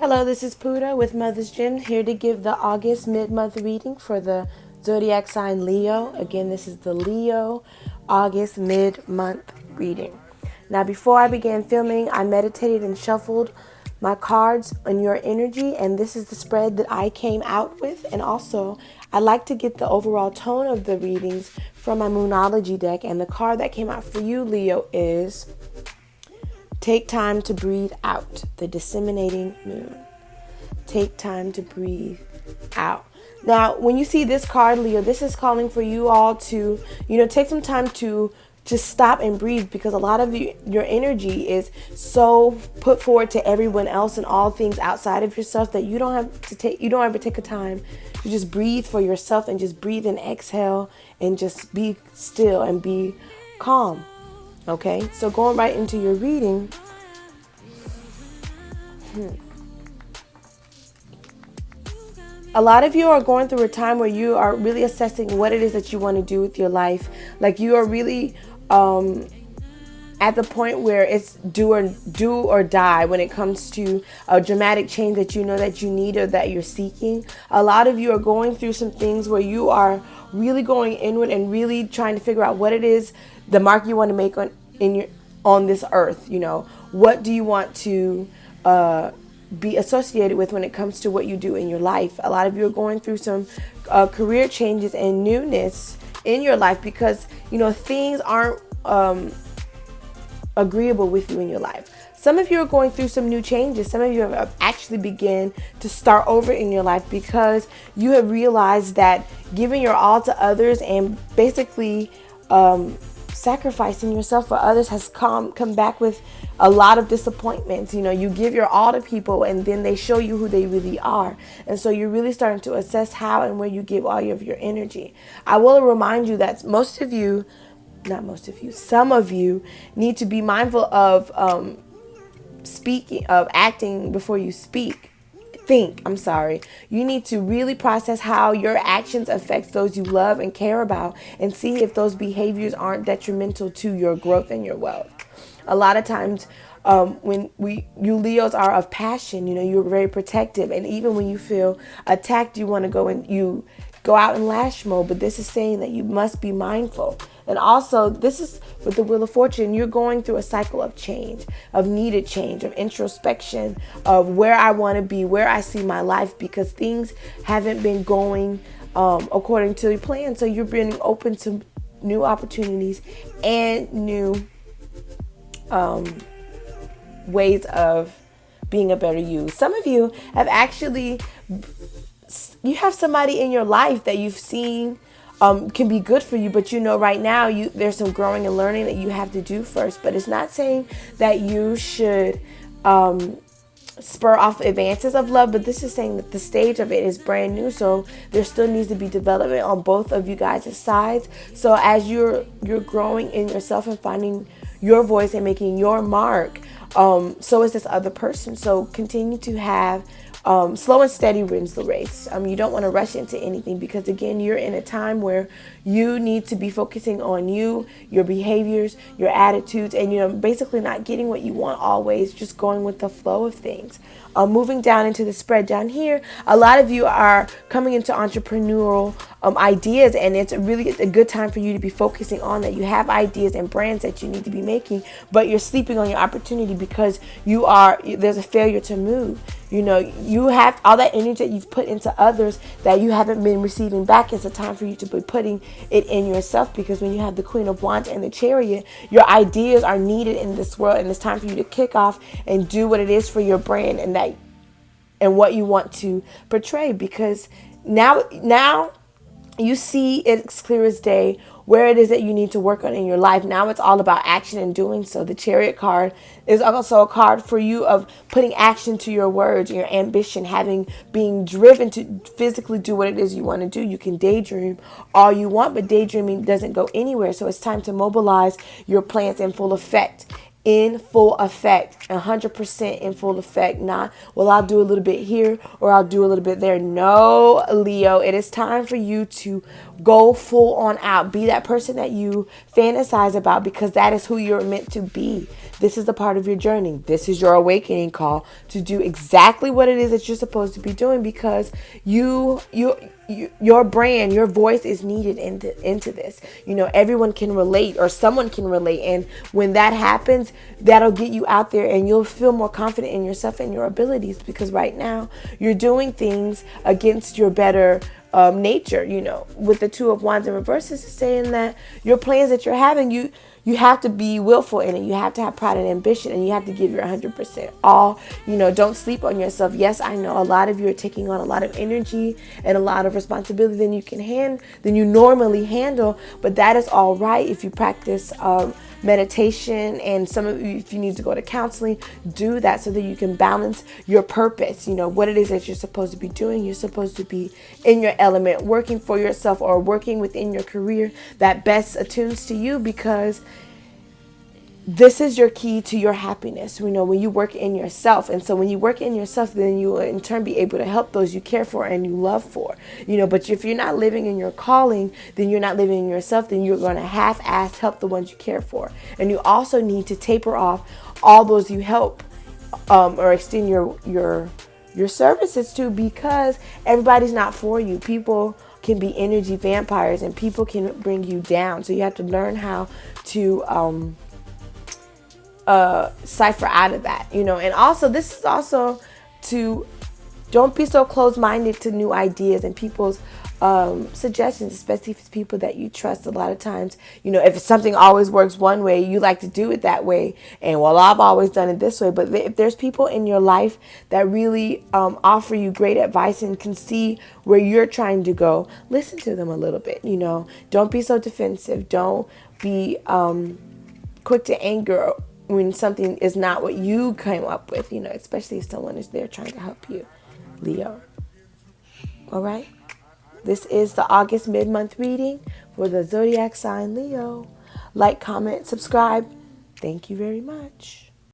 Hello, this is Puda with Mother's Gym, here to give the August mid-month reading for the zodiac sign Leo. Again, this is the Leo August mid-month reading. Now, before I began filming, I meditated and shuffled my cards on your energy, and this is the spread that I came out with. And also, I like to get the overall tone of the readings from my Moonology deck, and the card that came out for you, Leo, is Take time to breathe out, the disseminating moon. Take time to breathe out. Now, when you see this card, Leo, this is calling for you all to, take some time to just stop and breathe, because a lot of your energy is so put forward to everyone else and all things outside of yourself that you don't ever take a time to just breathe for yourself and just breathe and exhale and just be still and be calm. Okay, so going right into your reading. A lot of you are going through a time where you are really assessing what it is that you want to do with your life. Like you are really at the point where it's do or die when it comes to a dramatic change that you know that you need or that you're seeking. A lot of you are going through some things where you are really going inward and really trying to figure out what it is, the mark you want to make on this earth. What do you want to be associated with when it comes to what you do in your life. A lot of you are going through some career changes and newness in your life because things aren't agreeable with you in your life. Some of you are going through some new changes. Some of you have actually begun to start over in your life because you have realized that giving your all to others and basically sacrificing yourself for others has come back with a lot of disappointments. You give your all to people and then they show you who they really are. And so you're really starting to assess how and where you give all of your energy. I will remind you that some of you need to be mindful of acting before you think. You need to really process how your actions affect those you love and care about and see if those behaviors aren't detrimental to your growth and your wealth. A lot of times when you Leos are of passion, you're very protective, and even when you feel attacked, you want to go out in lash mode. But this is saying that you must be mindful. And also, this is with the Wheel of Fortune, you're going through a cycle of change, of needed change, of introspection, of where I want to be, where I see my life, because things haven't been going according to your plan. So you're being open to new opportunities and new ways of being a better you. Some of you have you have somebody in your life that you've seen can be good for you, but right now there's some growing and learning that you have to do first. But it's not saying that you should spur off advances of love, but this is saying that the stage of it is brand new, so there still needs to be development on both of you guys' sides. So as you're growing in yourself and finding your voice and making your mark, so is this other person. So continue to have slow and steady wins the race. You don't want to rush into anything because, again, you're in a time where you need to be focusing on you, your behaviors, your attitudes, and basically not getting what you want always, just going with the flow of things. Moving down into the spread down here, a lot of you are coming into entrepreneurial ideas, and it's really a good time for you to be focusing on that. You have ideas and brands that you need to be making, but you're sleeping on your opportunity because there's a failure to move. You have all that energy that you've put into others that you haven't been receiving back. It's a time for you to be putting it in yourself, because when you have the Queen of Wands and the Chariot, your ideas are needed in this world, and it's time for you to kick off and do what it is for your brand and what you want to portray, because now you see it's clear as day where it is that you need to work on in your life. Now it's all about action and doing so. The Chariot card is also a card for you of putting action to your words, your ambition, being driven to physically do what it is you want to do. You can daydream all you want, but daydreaming doesn't go anywhere. So it's time to mobilize your plans in full effect. 100% in full effect. Not, well, I'll do a little bit here or I'll do a little bit there. No, Leo, it is time for you to Go full on out. Be that person that you fantasize about, because that is who you're meant to be. This is the part of your journey. This is your awakening call to do exactly what it is that you're supposed to be doing, because your brand, your voice is needed into this. Everyone can relate, or someone can relate. And when that happens, that'll get you out there and you'll feel more confident in yourself and your abilities, because right now you're doing things against your better nature. With the Two of Wands in reverse, is saying that your plans that you're having, you have to be willful in it. You have to have pride and ambition, and you have to give your 100% all. Don't sleep on yourself. Yes, I know a lot of you are taking on a lot of energy and a lot of responsibility than you normally handle, but that is all right if you practice meditation, and some of you, if you need to go to counseling, do that so that you can balance your purpose. What it is that you're supposed to be doing. You're supposed to be in your element, working for yourself or working within your career that best attunes to you, because this is your key to your happiness, when you work in yourself. And so when you work in yourself, then you will in turn be able to help those you care for and you love for, but if you're not living in your calling, then you're not living in yourself, then you're going to half-ass help the ones you care for. And you also need to taper off all those you help, or extend your services to, because everybody's not for you. People can be energy vampires, and people can bring you down. So you have to learn how to cipher out of that, and also this is also to don't be so closed-minded to new ideas and people's suggestions, especially if it's people that you trust. A lot of times, if something always works one way, you like to do it that way, and I've always done it this way. But if there's people in your life that really offer you great advice and can see where you're trying to go, listen to them a little bit. Don't be so defensive. Don't be quick to anger when something is not what you came up with, especially if someone is there trying to help you, Leo. All right. This is the August mid-month reading for the zodiac sign Leo. Like, comment, subscribe. Thank you very much.